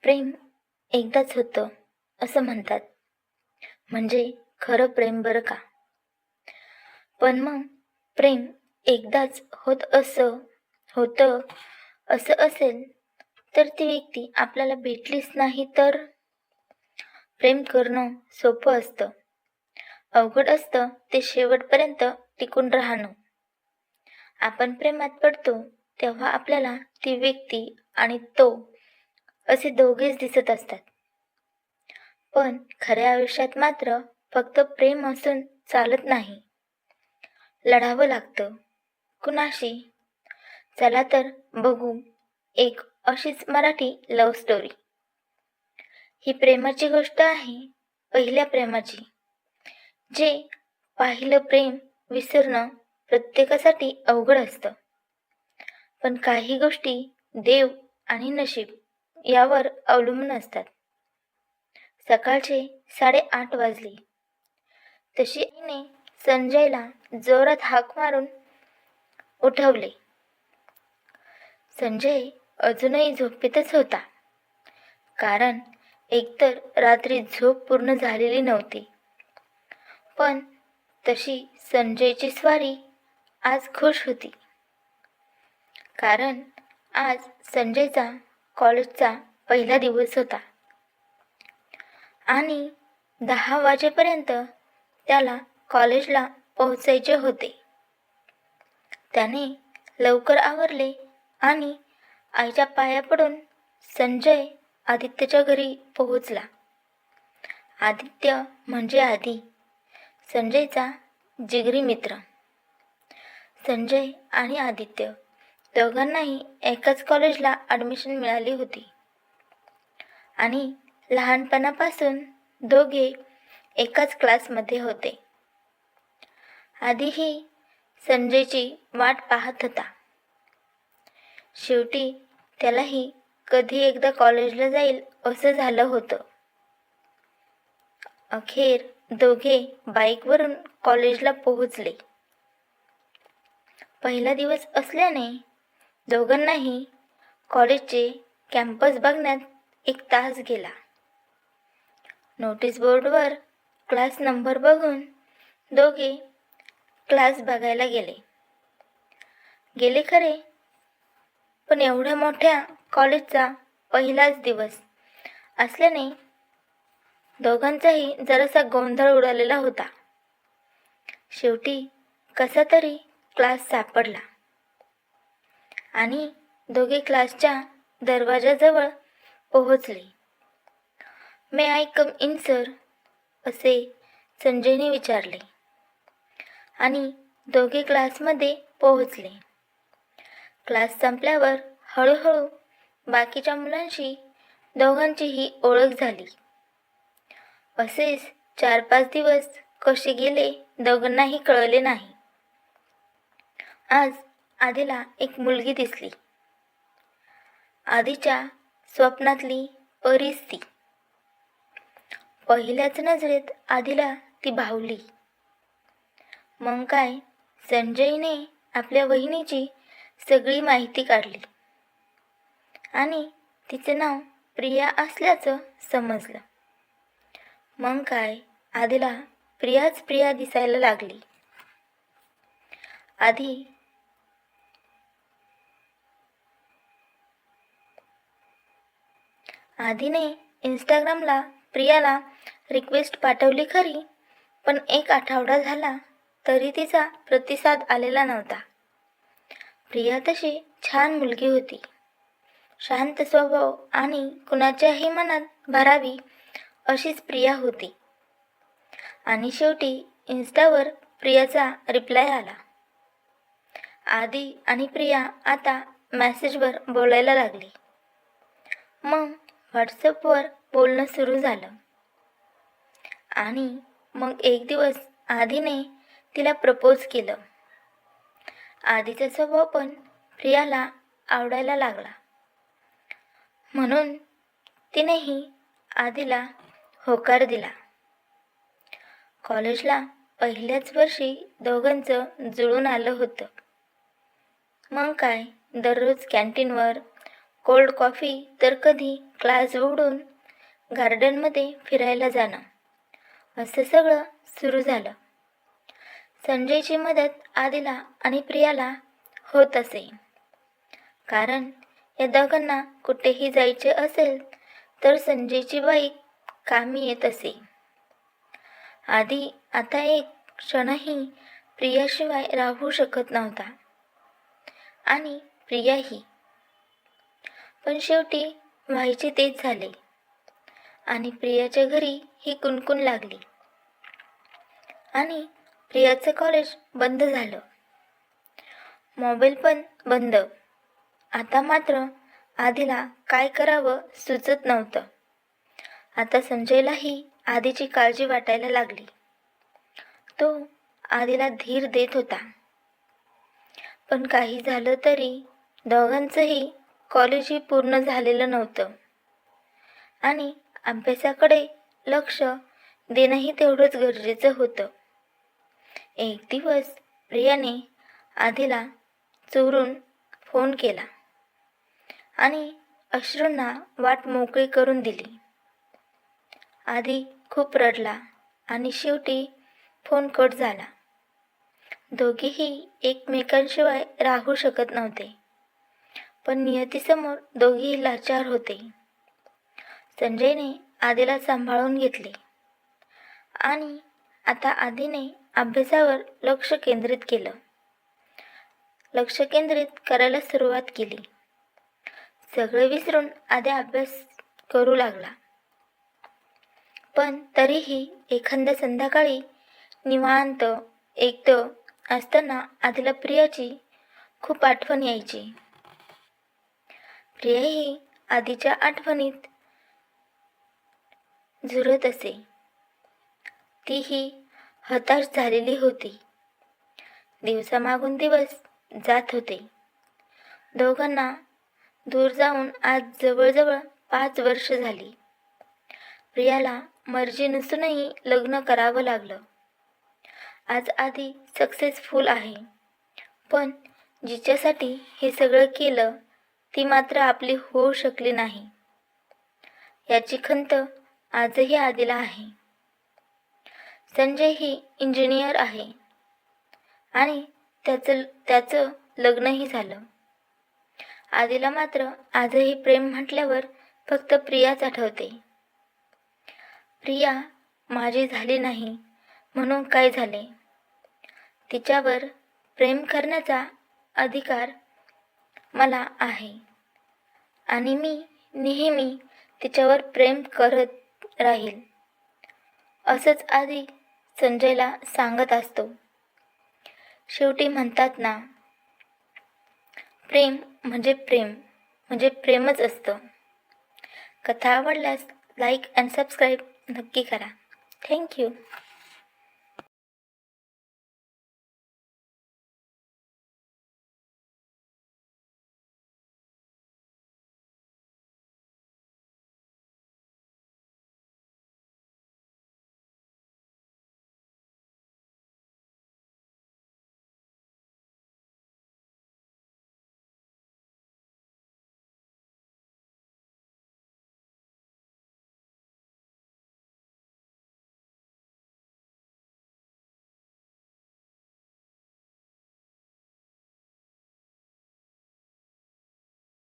प्रेम एकदाच होतं असं म्हणतात. म्हणजे खरं प्रेम बरं का. पण मग प्रेम एकदाच होतं असं असेल तर ती व्यक्ती आपल्याला भेटलीच नाही तर? प्रेम करणं सोपं असतं, अवघड असतं ते शेवटपर्यंत टिकून राहणं. आपण प्रेमात पडतो तेव्हा आपल्याला ती व्यक्ती आणि तो असे दोघेच दिसत असतात. पण खऱ्या आयुष्यात मात्र फक्त प्रेम असून चालत नाही, लढावं लागतं. कुणाशी? चला तर बघू एक अशीच मराठी लव्ह स्टोरी. ही प्रेमाची गोष्ट आहे, पहिल्या प्रेमाची. जे पाहिलं प्रेम विसरणं प्रत्येकासाठी अवघड असतं. पण काही गोष्टी देव आणि नशीब यावर अवलंबून असतात. सकाळचे 8:30 वाजले तशी आईने संजयला जोरात हाक मारून उठवले. संजय अजूनही झोपेतच होता, कारण एकतर रात्री झोप पूर्ण झालेली नव्हती. पण तशी संजयची स्वारी आज खुश होती, कारण आज संजयचा कॉलेजचा पहिला दिवस होता आणि 10 वाजेपर्यंत त्याला कॉलेजला पोहोचायचे होते. त्याने लवकर आवरले आणि आईच्या पाया पडून संजय आदित्यच्या घरी पोहोचला. आदित्य म्हणजे आदी, संजयचा जिगरी मित्र. संजय आणि आदित्य दोघांनाही एकाच कॉलेजला ॲडमिशन मिळाली होती आणि लहानपणापासून दोघे एकाच क्लासमध्ये होते. आधीही संजयची वाट पाहत होता. शेवटी त्यालाही कधी एकदा कॉलेजला जाईल असं झालं होतं. अखेर दोघे बाईकवरून कॉलेजला पोहोचले. पहिला दिवस असल्याने दोघांनाही कॉलेजचे कॅम्पस बघण्यात 1 तास गेला. नोटीस बोर्डवर क्लास नंबर बघून दोघे क्लास बघायला गेले खरे, पण एवढ्या मोठ्या कॉलेजचा पहिलाच दिवस असल्याने दोघांचाही जरासा गोंधळ उडालेला होता. शेवटी कसा तरी क्लास सापडला आणि दोघे क्लासच्या दरवाजाजवळ पोहोचले. मे आय कम इन सर, असे संजयने विचारले आणि दोघे क्लासमध्ये पोहोचले. क्लास संपल्यावर हळूहळू बाकीच्या मुलांशी दोघांचीही ओळख झाली. असेच 4-5 दिवस कसे गेले दोघांनाही कळले नाही. आज आधीला एक मुलगी दिसली. आधीच्या स्वप्नातली परीच ती. पहिल्याच नजरेत आधीला ती भावली. मग काय, संजयने आपल्या वहिनीची सगळी माहिती काढली आणि तिचे नाव प्रिया असल्याचं समजलं. मग काय, आधीला प्रियाच प्रिया दिसायला लागली. आधीने इंस्टाग्रामला प्रियाला रिक्वेस्ट पाठवली खरी, पण 1 आठवडा झाला तरी तिचा प्रतिसाद आलेला नव्हता. प्रिया तशी छान मुलगी होती, शांत स्वभाव आणि कुणाच्याही मनात भरावी अशीच प्रिया होती. आणि शेवटी इन्स्टावर प्रियाचा रिप्लाय आला. आदी आणि प्रिया आता मेसेजवर बोलायला लागली. मग व्हॉट्सअपवर बोलणं सुरू झालं आणि मग एक दिवस आधीने तिला प्रपोज केलं. आधीचा स्वभाव पण प्रियाला आवडायला लागला, म्हणून तिनेही आधीला होकार दिला. कॉलेजला पहिल्याच वर्षी दोघांचं जुळून आलं होतं. मग काय, दररोज कॅन्टीनवर कोल्ड कॉफी तर कधी क्लास बुडून गार्डनमध्ये फिरायला जाणं, असं सगळं सुरू झालं. संजयची मदत आदिला आणि प्रियाला होत असे, कारण या दोघांना कुठेही जायचे असेल तर संजयची बाईक कामी येत असे. आदी आता एक क्षणही प्रियाशिवाय राहू शकत नव्हता आणि प्रियाही. पण शेवटी व्हायचे तेच झाले आणि प्रियाच्या घरी ही कुणकुण लागली आणि प्रियाचं कॉलेज बंद झालं, मोबाईल पण बंद. आता मात्र आधीला काय करावं सुचत नव्हतं. आता संजयलाही आधीची काळजी वाटायला लागली. तो आधीला धीर देत होता. पण काही झालं तरी दोघांचंही कॉलेजही पूर्ण झालेलं नव्हतं आणि अभ्यासाकडे लक्ष देणंही तेवढंच गरजेचं होतं. एक दिवस प्रियाने आधीला चोरून फोन केला आणि अश्रूंना वाट मोकळी करून दिली. आधी खूप रडला आणि शेवटी फोन कट झाला. दोघेही एकमेकांशिवाय राहू शकत नव्हते, पण नियतीसमोर दोघेही लाचार होते. संजयने आधीला सांभाळून घेतले आणि आता आधीने अभ्यासावर लक्ष केंद्रित केलं. लक्ष केंद्रित करायला सुरुवात केली. सगळे विसरून आधी अभ्यास करू लागला. पण तरीही एखाद्या संध्याकाळी निवांत एकटं असताना आधीला प्रियाची खूप आठवण यायची. प्रियाही आधीच्या आठवणीत झुरत असे. तीही हताश झालेली होती. दिवसामागून दिवस जात होते. दोघांना दूर जाऊन आज जवळजवळ 5 वर्ष झाली. प्रियाला मर्जी नसूनही लग्न करावं लागलं. आज आधी सक्सेसफुल आहे, पण जिच्यासाठी हे सगळं केलं ती मात्र आपली होऊ शकली नाही, याची खंत आजही आधीला आहे. संजय ही इंजिनियर आहे आणि त्याचं लग्नही झालं. आधीला मात्र आजही प्रेम म्हटल्यावर फक्त प्रियाच आठवते. प्रिया माझी झाली नाही म्हणून काय झाले? तिच्यावर प्रेम करण्याचा अधिकार मला आहे आणि मी नेहमी तिच्यावर प्रेम करत राहील, असंच आधी संजयला सांगत असतो. शेवटी म्हणतात ना, प्रेम म्हणजे प्रेमच असतं. कथा आवडल्यास लाईक अँड सबस्क्राईब नक्की करा. थँक्यू.